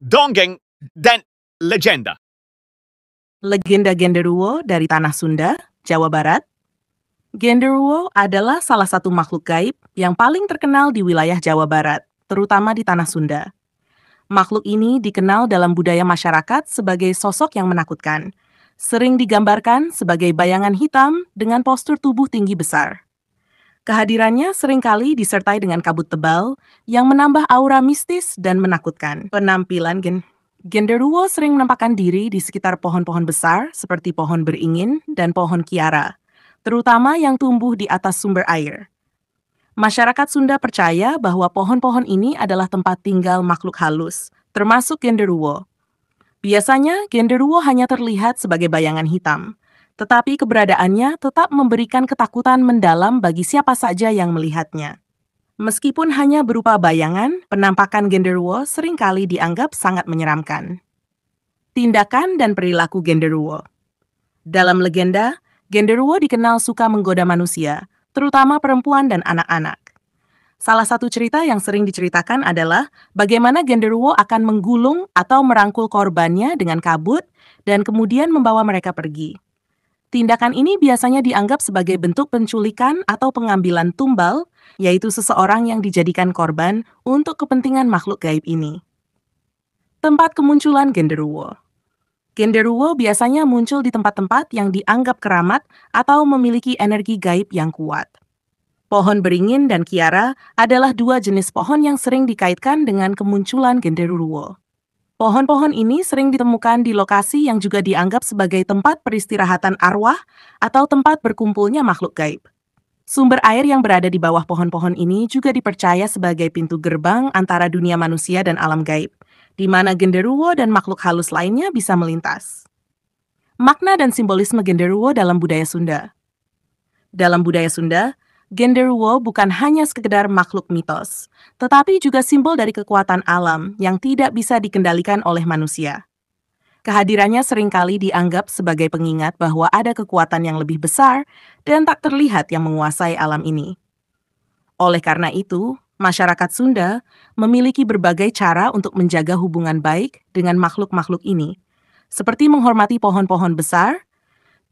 dongeng, dan legenda. Legenda Genderuwo dari Tanah Sunda, Jawa Barat. Genderuwo adalah salah satu makhluk gaib yang paling terkenal di wilayah Jawa Barat, terutama di Tanah Sunda. Makhluk ini dikenal dalam budaya masyarakat sebagai sosok yang menakutkan. Sering digambarkan sebagai bayangan hitam dengan postur tubuh tinggi besar. Kehadirannya seringkali disertai dengan kabut tebal yang menambah aura mistis dan menakutkan. Penampilan Genderuwo sering menampakkan diri di sekitar pohon-pohon besar seperti pohon beringin dan pohon kiara, terutama yang tumbuh di atas sumber air. Masyarakat Sunda percaya bahwa pohon-pohon ini adalah tempat tinggal makhluk halus, termasuk Genderuwo. Biasanya, Genderuwo hanya terlihat sebagai bayangan hitam, tetapi keberadaannya tetap memberikan ketakutan mendalam bagi siapa saja yang melihatnya. Meskipun hanya berupa bayangan, penampakan Genderuwo seringkali dianggap sangat menyeramkan. Tindakan dan perilaku Genderuwo. Dalam legenda, Genderuwo dikenal suka menggoda manusia, terutama perempuan dan anak-anak. Salah satu cerita yang sering diceritakan adalah bagaimana Genderuwo akan menggulung atau merangkul korbannya dengan kabut dan kemudian membawa mereka pergi. Tindakan ini biasanya dianggap sebagai bentuk penculikan atau pengambilan tumbal, yaitu seseorang yang dijadikan korban untuk kepentingan makhluk gaib ini. Tempat kemunculan Genderuwo. Genderuwo biasanya muncul di tempat-tempat yang dianggap keramat atau memiliki energi gaib yang kuat. Pohon beringin dan kiara adalah dua jenis pohon yang sering dikaitkan dengan kemunculan Genderuwo. Pohon-pohon ini sering ditemukan di lokasi yang juga dianggap sebagai tempat peristirahatan arwah atau tempat berkumpulnya makhluk gaib. Sumber air yang berada di bawah pohon-pohon ini juga dipercaya sebagai pintu gerbang antara dunia manusia dan alam gaib, di mana Genderuwo dan makhluk halus lainnya bisa melintas. Makna dan simbolisme Genderuwo dalam budaya Sunda. Dalam budaya Sunda, Genderuwo bukan hanya sekedar makhluk mitos, tetapi juga simbol dari kekuatan alam yang tidak bisa dikendalikan oleh manusia. Kehadirannya seringkali dianggap sebagai pengingat bahwa ada kekuatan yang lebih besar dan tak terlihat yang menguasai alam ini. Oleh karena itu, masyarakat Sunda memiliki berbagai cara untuk menjaga hubungan baik dengan makhluk-makhluk ini, seperti menghormati pohon-pohon besar,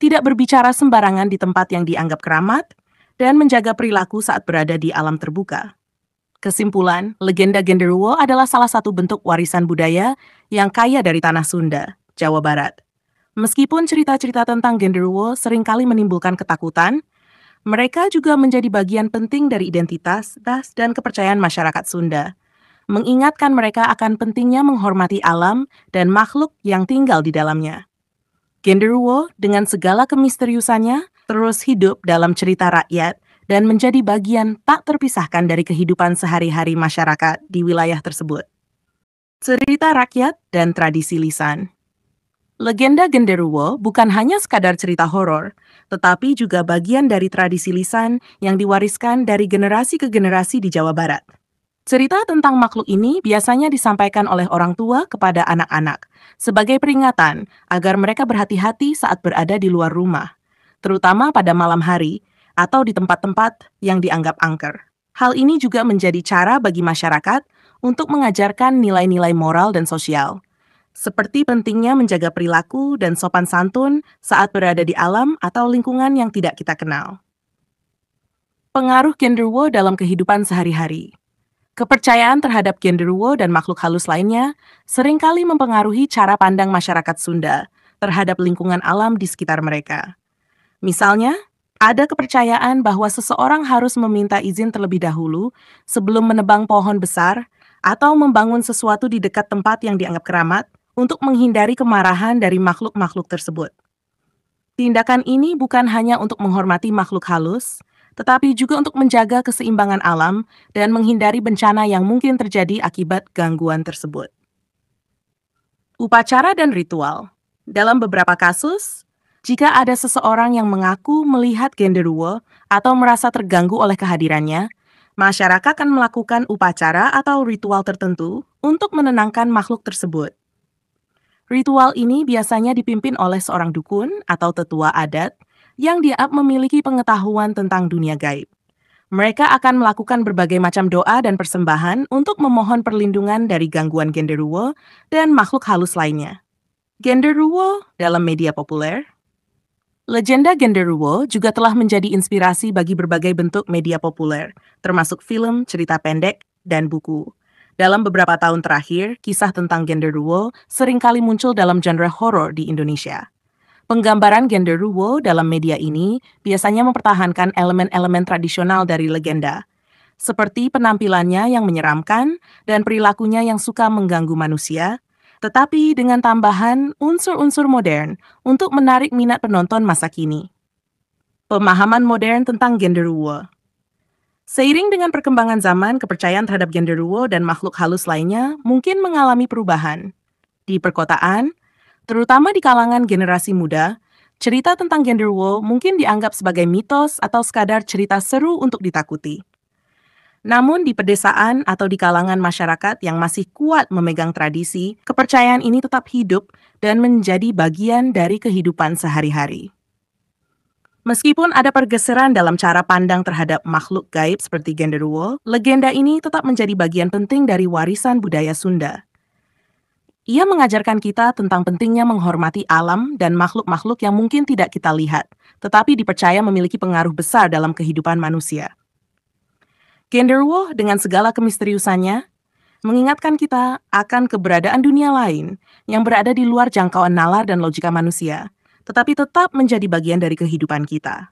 tidak berbicara sembarangan di tempat yang dianggap keramat, dan menjaga perilaku saat berada di alam terbuka. Kesimpulan, legenda Genderuwo adalah salah satu bentuk warisan budaya yang kaya dari Tanah Sunda, Jawa Barat. Meskipun cerita-cerita tentang Genderuwo seringkali menimbulkan ketakutan, mereka juga menjadi bagian penting dari identitas dan kepercayaan masyarakat Sunda, mengingatkan mereka akan pentingnya menghormati alam dan makhluk yang tinggal di dalamnya. Genderuwo dengan segala kemisteriusannya terus hidup dalam cerita rakyat dan menjadi bagian tak terpisahkan dari kehidupan sehari-hari masyarakat di wilayah tersebut. Cerita rakyat dan tradisi lisan. Legenda Genderuwo bukan hanya sekadar cerita horor, tetapi juga bagian dari tradisi lisan yang diwariskan dari generasi ke generasi di Jawa Barat. Cerita tentang makhluk ini biasanya disampaikan oleh orang tua kepada anak-anak sebagai peringatan agar mereka berhati-hati saat berada di luar rumah, terutama pada malam hari atau di tempat-tempat yang dianggap angker. Hal ini juga menjadi cara bagi masyarakat untuk mengajarkan nilai-nilai moral dan sosial, seperti pentingnya menjaga perilaku dan sopan santun saat berada di alam atau lingkungan yang tidak kita kenal. Pengaruh Genderuwo dalam kehidupan sehari-hari. Kepercayaan terhadap Genderuwo dan makhluk halus lainnya seringkali mempengaruhi cara pandang masyarakat Sunda terhadap lingkungan alam di sekitar mereka. Misalnya, ada kepercayaan bahwa seseorang harus meminta izin terlebih dahulu sebelum menebang pohon besar atau membangun sesuatu di dekat tempat yang dianggap keramat untuk menghindari kemarahan dari makhluk-makhluk tersebut. Tindakan ini bukan hanya untuk menghormati makhluk halus, tetapi juga untuk menjaga keseimbangan alam dan menghindari bencana yang mungkin terjadi akibat gangguan tersebut. Upacara dan ritual. Dalam beberapa kasus, jika ada seseorang yang mengaku melihat Genderuwo atau merasa terganggu oleh kehadirannya, masyarakat akan melakukan upacara atau ritual tertentu untuk menenangkan makhluk tersebut. Ritual ini biasanya dipimpin oleh seorang dukun atau tetua adat yang dianggap memiliki pengetahuan tentang dunia gaib. Mereka akan melakukan berbagai macam doa dan persembahan untuk memohon perlindungan dari gangguan genderuwo dan makhluk halus lainnya. Genderuwo dalam media populer. Legenda genderuwo juga telah menjadi inspirasi bagi berbagai bentuk media populer, termasuk film, cerita pendek, dan buku. Dalam beberapa tahun terakhir, kisah tentang genderuwo seringkali muncul dalam genre horor di Indonesia. Penggambaran genderuwo dalam media ini biasanya mempertahankan elemen-elemen tradisional dari legenda, seperti penampilannya yang menyeramkan dan perilakunya yang suka mengganggu manusia, tetapi dengan tambahan unsur-unsur modern untuk menarik minat penonton masa kini. Pemahaman modern tentang genderuwo. Seiring dengan perkembangan zaman, kepercayaan terhadap genderuwo dan makhluk halus lainnya mungkin mengalami perubahan. Di perkotaan, terutama di kalangan generasi muda, cerita tentang genderuwo mungkin dianggap sebagai mitos atau sekadar cerita seru untuk ditakuti. Namun di pedesaan atau di kalangan masyarakat yang masih kuat memegang tradisi, kepercayaan ini tetap hidup dan menjadi bagian dari kehidupan sehari-hari. Meskipun ada pergeseran dalam cara pandang terhadap makhluk gaib seperti genderuwo, legenda ini tetap menjadi bagian penting dari warisan budaya Sunda. Ia mengajarkan kita tentang pentingnya menghormati alam dan makhluk-makhluk yang mungkin tidak kita lihat, tetapi dipercaya memiliki pengaruh besar dalam kehidupan manusia. Genderuwo dengan segala kemisteriusannya mengingatkan kita akan keberadaan dunia lain yang berada di luar jangkauan nalar dan logika manusia, tetapi tetap menjadi bagian dari kehidupan kita.